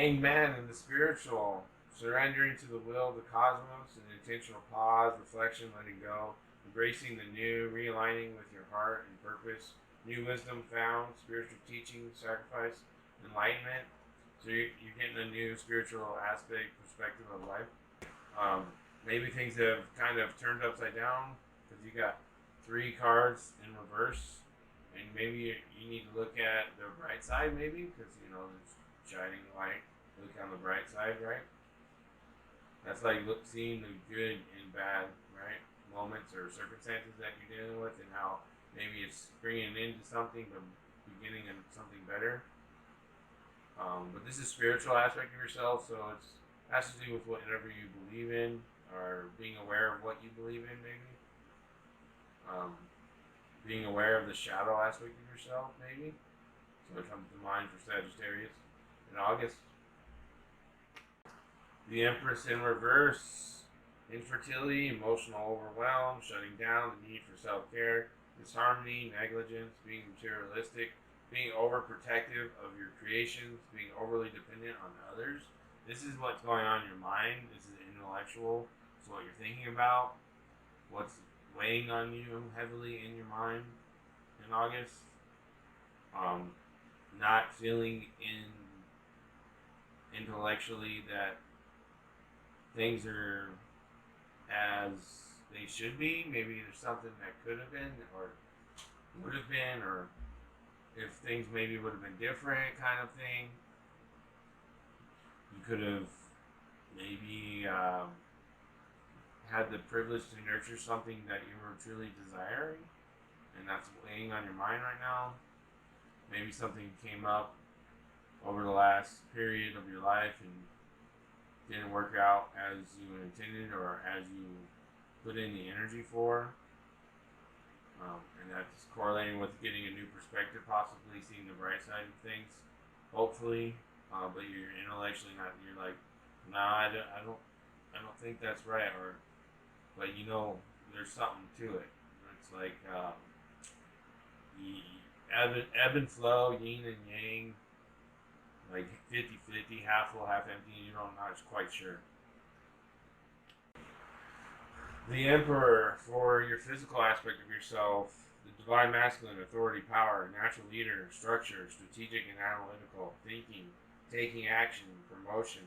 Hanged Man in the spiritual, surrendering to the will of the cosmos, an intentional pause, reflection, letting go, embracing the new, realigning with your heart and purpose, new wisdom found, spiritual teaching, sacrifice, enlightenment. So you're getting a new spiritual aspect, perspective of life. Maybe things have kind of turned upside down because you got three cards in reverse, and maybe you need to look at the bright side, maybe because there's shining light. Look on the bright side, right? That's like seeing the good and bad, right? Moments or circumstances that you're dealing with, and how maybe it's bringing into something, but beginning in something better. But this is spiritual aspect of yourself, so it has to do with whatever you believe in, or being aware of what you believe in, maybe. Being aware of the shadow aspect of yourself, maybe. So it comes to mind for Sagittarius in August. The Empress in reverse. Infertility, emotional overwhelm, shutting down, the need for self-care, disharmony, negligence, being materialistic, being overprotective of your creations, being overly dependent on others. This is what's going on in your mind. This is intellectual. It's what you're thinking about. What's weighing on you heavily in your mind in August. Not feeling intellectually that things are as they should be. Maybe there's something that could have been or would have been, or if things maybe would have been different, kind of thing. You could have maybe had the privilege to nurture something that you were truly desiring, and that's weighing on your mind right now. Maybe something came up over the last period of your life and didn't work out as you intended or as you put in the energy for. And that's correlating with getting a new perspective, possibly seeing the bright side of things, hopefully. But you're intellectually not. You're like, nah, I don't think that's right. But there's something to it. It's like ebb and flow, yin and yang, like 50-50, half full, half empty. Not quite sure. The Emperor, for your physical aspect of yourself, the divine masculine, authority, power, natural leader, structure, strategic and analytical, thinking, taking action, promotion.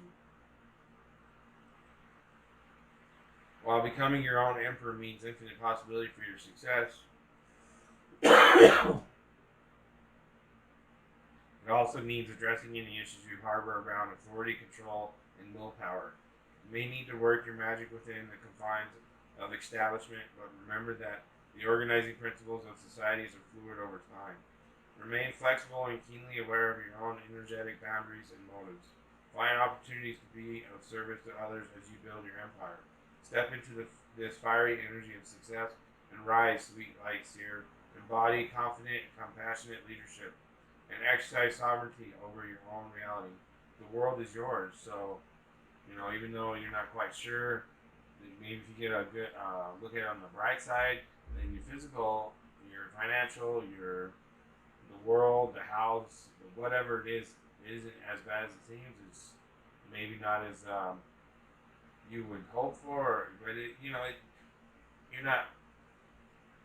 While becoming your own emperor means infinite possibility for your success, it also means addressing any issues you harbor around authority, control, and willpower. You may need to work your magic within the confines of establishment, but remember that the organizing principles of societies are fluid over time. Remain flexible and keenly aware of your own energetic boundaries and motives. Find opportunities to be of service to others as you build your empire. Step into this fiery energy of success and rise, sweet light seer. Embody confident and compassionate leadership and exercise sovereignty over your own reality. The world is yours, so even though you're not quite sure, maybe if you get a good look at it on the bright side, then your physical, your financial, the world, the house, whatever it is, isn't as bad as it seems. It's maybe not as you would hope for, but you're not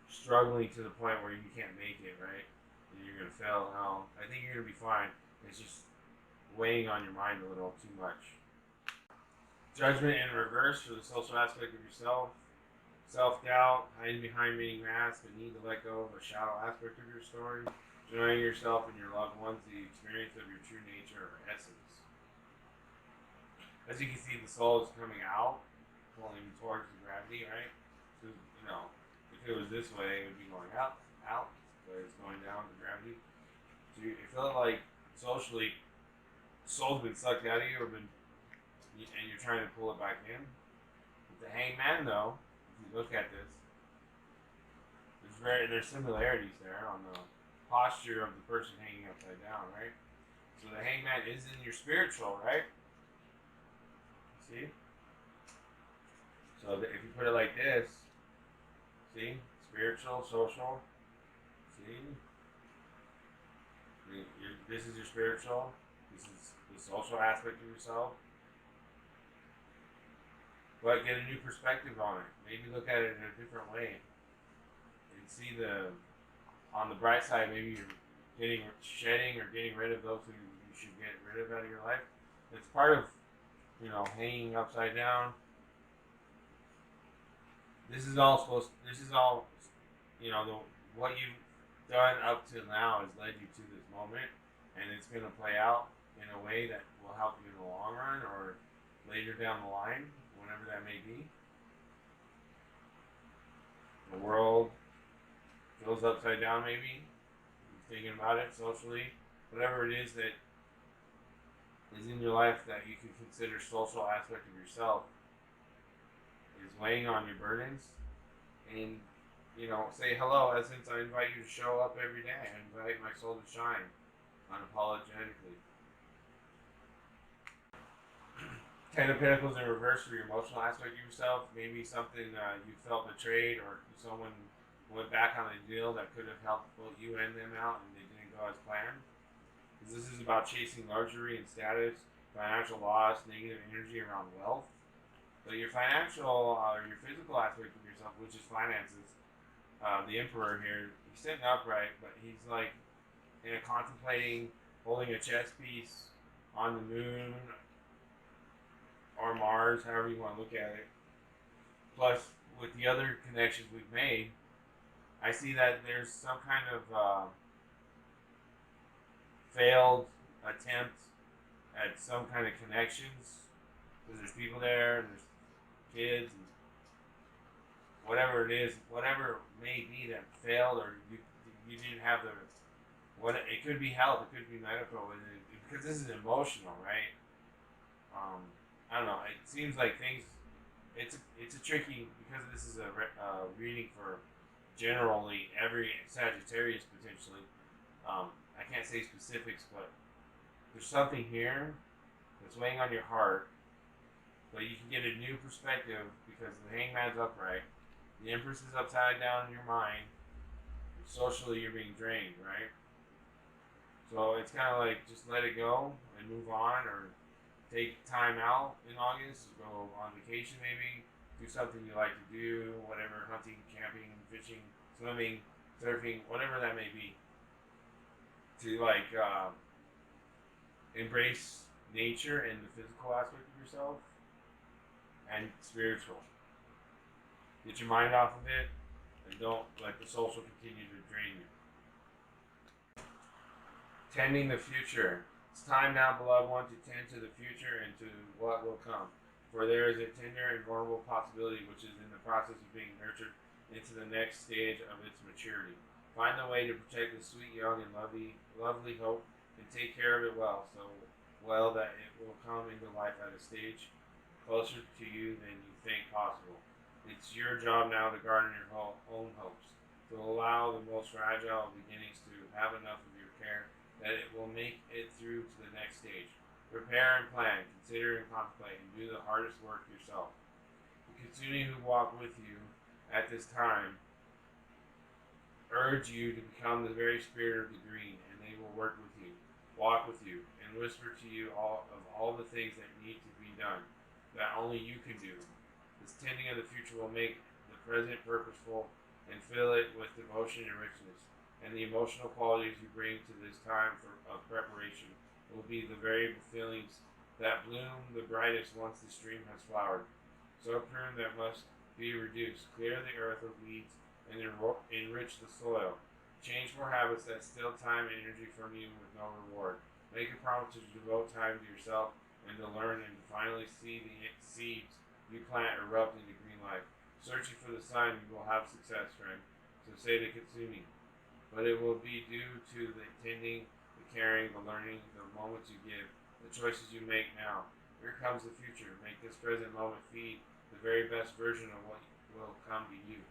struggling to the point where you can't make it, right? And you're gonna fail. No, I think you're gonna be fine. It's just weighing on your mind a little too much. Judgment in reverse for the social aspect of yourself. Self-doubt, hiding behind many masks, the need to let go of a shallow aspect of your story. Denying yourself and your loved ones the experience of your true nature or essence. As you can see, the soul is coming out, pulling towards the gravity, right? So, if it was this way, it would be going out, but it's going down to gravity. So you feel like socially, the soul's been sucked out of you, and you're trying to pull it back in. With the Hanged Man, though, if you look at this, there's similarities there on the posture of the person hanging upside down, right? So the Hanged Man is in your spiritual, right? See? So if you put it like this, see? Spiritual, social, see? This is your spiritual. This is the social aspect of yourself. But get a new perspective on it. Maybe look at it in a different way and see on the bright side. Maybe you're shedding or getting rid of those who you should get rid of out of your life. It's part of, hanging upside down. This is all what you've done up till now has led you to this moment, and it's going to play out in a way that will help you in the long run or later down the line, whenever that may be. The world feels upside down, maybe. You're thinking about it socially. Whatever it is that is in your life that you can consider social aspect of yourself is weighing on your burdens. And, say hello, since I invite you to show up every day. I invite my soul to shine unapologetically. Ten of Pentacles in reverse for your emotional aspect of yourself. Maybe something you felt betrayed, or someone went back on a deal that could have helped both you and them out, and they didn't go as planned. Because this is about chasing luxury and status, financial loss, negative energy around wealth. But your financial or your physical aspect of yourself, which is finances, the Emperor here, he's sitting upright, but he's like contemplating holding a chess piece on the moon or Mars, however you want to look at it. Plus, with the other connections we've made, I see that there's some kind of failed attempt at some kind of connections. Because there's people there, and there's kids, and whatever it is, whatever it may be that failed, or you didn't have it could be health, it could be medical, because this is emotional, right? I don't know. It seems like it's a tricky, because this is a reading for generally every Sagittarius potentially. I can't say specifics, but there's something here that's weighing on your heart, but you can get a new perspective because the Hangman's upright, the Empress is upside down in your mind, and socially you're being drained, right? So it's kind of like just let it go and move on, or take time out in August, go on vacation maybe, do something you like to do, whatever, hunting, camping, fishing, swimming, surfing, whatever that may be, to embrace nature and the physical aspect of yourself and spiritual. Get your mind off of it and don't let the social continue to drain you. Tending the future. It's time now, beloved one, to tend to the future and to what will come. For there is a tender and vulnerable possibility which is in the process of being nurtured into the next stage of its maturity. Find the way to protect the sweet, young, and lovely hope, and take care of it well, so well that it will come into life at a stage closer to you than you think possible. It's your job now to garden your own hopes, to allow the most fragile beginnings to have enough of your care that it will make it through to the next stage. Prepare and plan, consider and contemplate, and do the hardest work yourself. The Kitsune who walk with you at this time urge you to become the very spirit of the green, and they will work with you, walk with you, and whisper to you all the things that need to be done, that only you can do. This tending of the future will make the present purposeful and fill it with devotion and richness, and the emotional qualities you bring to this time of preparation will be the very feelings that bloom the brightest once the stream has flowered. So prune that must be reduced, clear the earth of weeds, and enrich the soil. Change for habits that steal time and energy from you with no reward. Make a promise to devote time to yourself and to learn and to finally see the seeds you plant erupt into green life. Searching for the sign, you will have success, friend. So say to Kitsune. But it will be due to the tending, the caring, the learning, the moments you give, the choices you make now. Here comes the future. Make this present moment feed the very best version of what will come to you.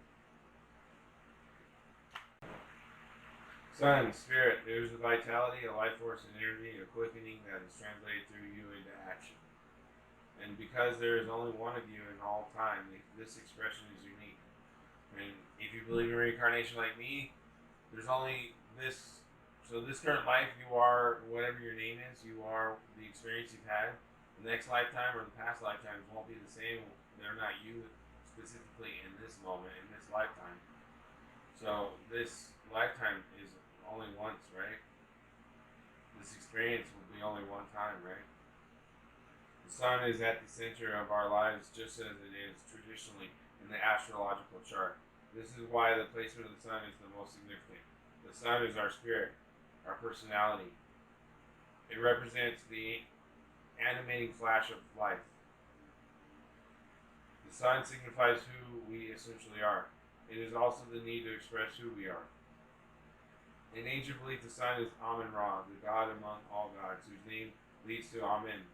Sun, spirit, there's a vitality, a life force, and energy, a quickening that is translated through you into action. And because there is only one of you in all time, this expression is unique. And if you believe in reincarnation like me, there's only this So this current life, you are whatever your name is. You are the experience you've had. The next lifetime or the past lifetimes won't be the same. They're not you specifically in this moment, in this lifetime. So this lifetime is only once, right? This experience will be only one time, right? The sun is at the center of our lives just as it is traditionally in the astrological chart. This is why the placement of the sun is the most significant. The sun is our spirit, our personality. It represents the animating flash of life. The sun signifies who we essentially are. It is also the need to express who we are. In ancient belief, the sun is Amun Ra, the god among all gods, whose name leads to Amen,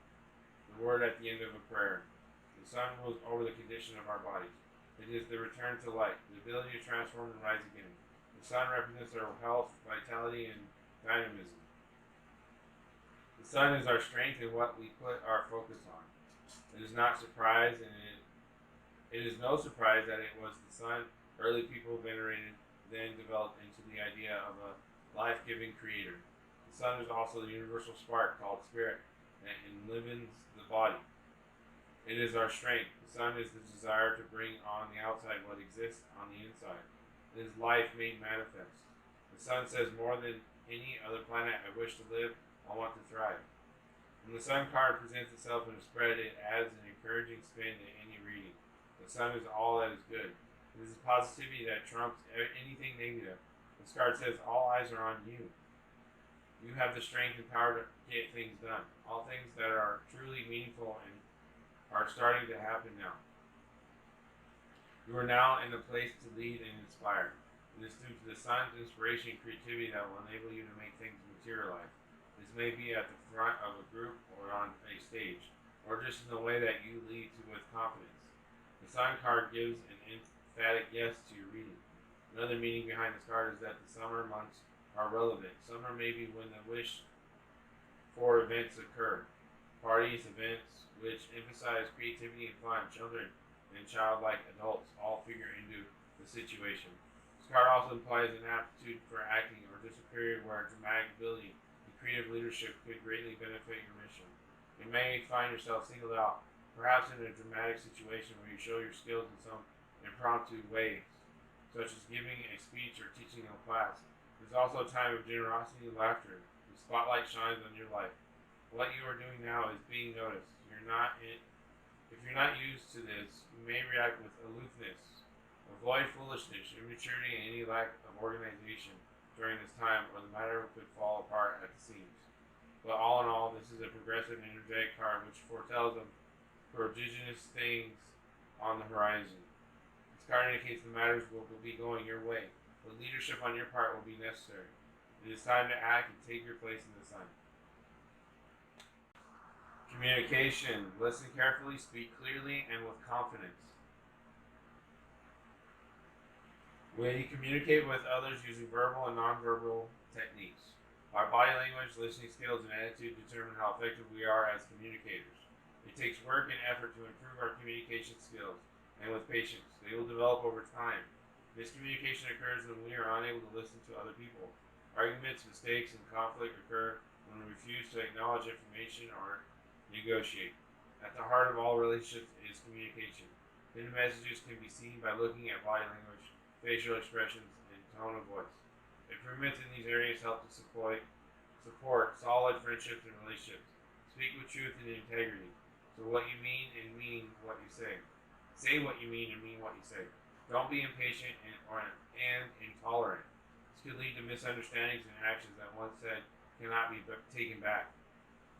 the word at the end of a prayer. The sun rules over the condition of our bodies. It is the return to light, the ability to transform and rise again. The sun represents our health, vitality, and dynamism. The sun is our strength and what we put our focus on. It is not surprise, and it is no surprise that it was the sun early people venerated, then developed into the idea of a life-giving creator. The sun is also the universal spark called spirit that enlivens the body. It is our strength. The sun is the desire to bring on the outside what exists on the inside. It is life made manifest. The sun says more than any other planet, I wish to live, I want to thrive. When the sun card presents itself in a spread, it adds an encouraging spin to any reading. The sun is all that is good. It is positivity that trumps anything negative. This card says all eyes are on you. You have the strength and power to get things done. All things that are truly meaningful and are starting to happen now. You are now in a place to lead and inspire. It is through the sun's inspiration and creativity that will enable you to make things materialize. This may be at the front of a group or on a stage, or just in the way that you lead with confidence. The sun card gives an emphatic yes to your reading. Another meaning behind this card is that the summer months are relevant. Summer may be when the wish for events occur. Parties, events which emphasize creativity and fun, children and childlike adults all figure into the situation. This card also implies an aptitude for acting or just a period where dramatic ability and creative leadership could greatly benefit your mission. You may find yourself singled out, perhaps in a dramatic situation where you show your skills in some impromptu ways, such as giving a speech or teaching a class. It is also a time of generosity and laughter. The spotlight shines on your life. What you are doing now is being noticed. If you're not used to this, you may react with aloofness. Avoid foolishness, immaturity, and any lack of organization during this time, or the matter could fall apart at the seams. But all in all, this is a progressive and energetic card which foretells of prodigious things on the horizon. This card indicates the matters will be going your way, but leadership on your part will be necessary. It is time to act and take your place in the sun. Communication. Listen carefully, speak clearly, and with confidence. When you communicate with others using verbal and nonverbal techniques, our body language, listening skills, and attitude determine how effective we are as communicators. It takes work and effort to improve our communication skills, and with patience, they will develop over time. Miscommunication occurs when we are unable to listen to other people. Arguments, mistakes, and conflict occur when we refuse to acknowledge information or negotiate. At the heart of all relationships is communication. Hidden messages can be seen by looking at body language, facial expressions, and tone of voice. Improvements in these areas help to support solid friendships and relationships. Speak with truth and integrity. So what you mean and mean what you say. Say what you mean and mean what you say. Don't be impatient and intolerant. This could lead to misunderstandings and actions that once said cannot be taken back.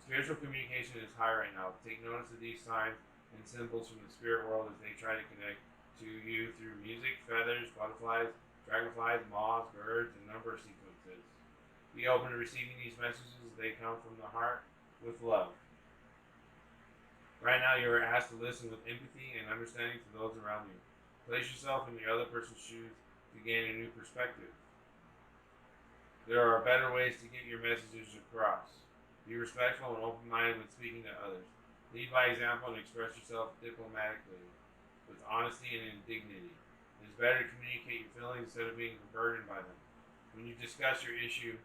Spiritual communication is high right now. Take notice of these signs and symbols from the spirit world as they try to connect to you through music, feathers, butterflies, dragonflies, moths, birds, and number sequences. Be open to receiving these messages as they come from the heart with love. Right now, you are asked to listen with empathy and understanding to those around you. Place yourself in the other person's shoes to gain a new perspective. There are better ways to get your messages across. Be respectful and open-minded when speaking to others. Lead by example and express yourself diplomatically, with honesty and dignity. It is better to communicate your feelings instead of being burdened by them. When you discuss your issue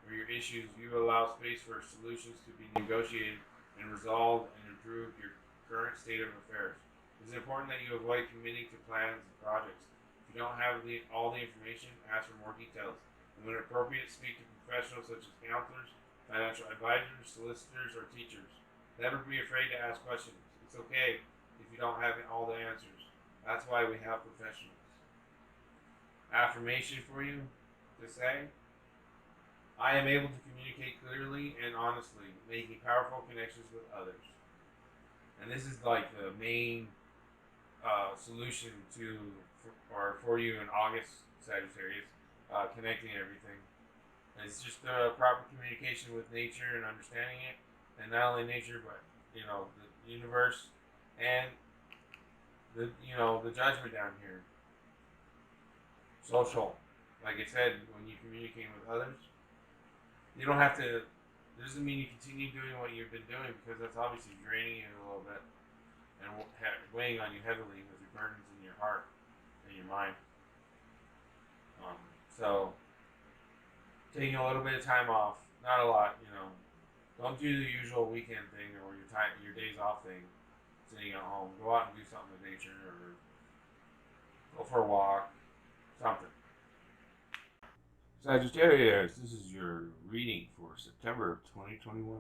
or your issues, you allow space for solutions to be negotiated and resolved and improve your current state of affairs. It is important that you avoid committing to plans and projects. If you don't have all the information, ask for more details. And when appropriate, speak to professionals such as counselors, financial advisors, solicitors, or teachers. Never be afraid to ask questions. It's okay if you don't have all the answers. That's why we have professionals. Affirmation for you to say: I am able to communicate clearly and honestly, making powerful connections with others. And this is like the main solution for you in August, Sagittarius, connecting everything. And it's just proper communication with nature and understanding it, and not only nature, but the universe and the judgment down here. Social, like I said, when you communicate with others, you don't have to. It doesn't mean you continue doing what you've been doing, because that's obviously draining you a little bit and weighing on you heavily with your burdens in your heart and your mind. So taking a little bit of time off, not a lot, Don't do the usual weekend thing or your days off thing, sitting at home. Go out and do something with nature, or go for a walk, something. Sagittarius, this is your reading for September of 2021.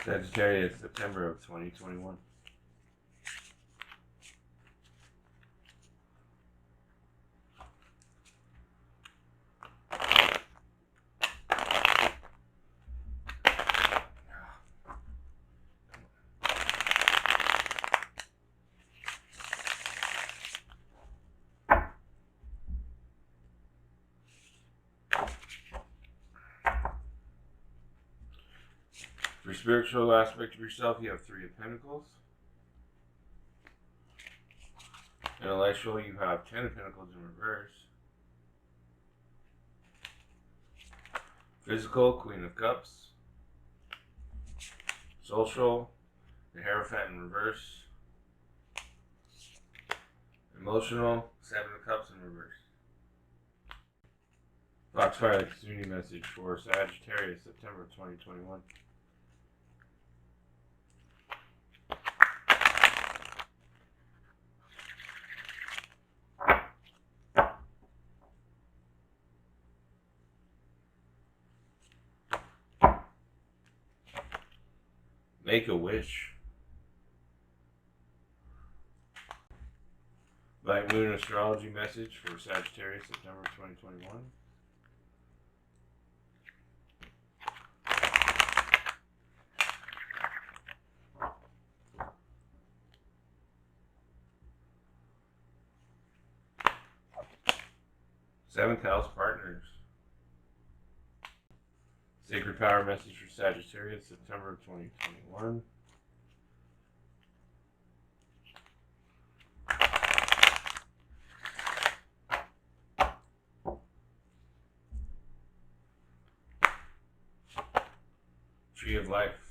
Sagittarius, September of 2021. For spiritual aspect of yourself, you have Three of Pentacles. Intellectual, you have Ten of Pentacles in reverse. Physical, Queen of Cups. Social, the Hierophant in reverse. Emotional, Seven of Cups in reverse. Foxfire Kitsune message for Sagittarius, September 2021. Make a wish. Black Moon astrology message for Sagittarius, September 2021. Seventh house partners. Sacred power message for Sagittarius, September 2021. Tree of life.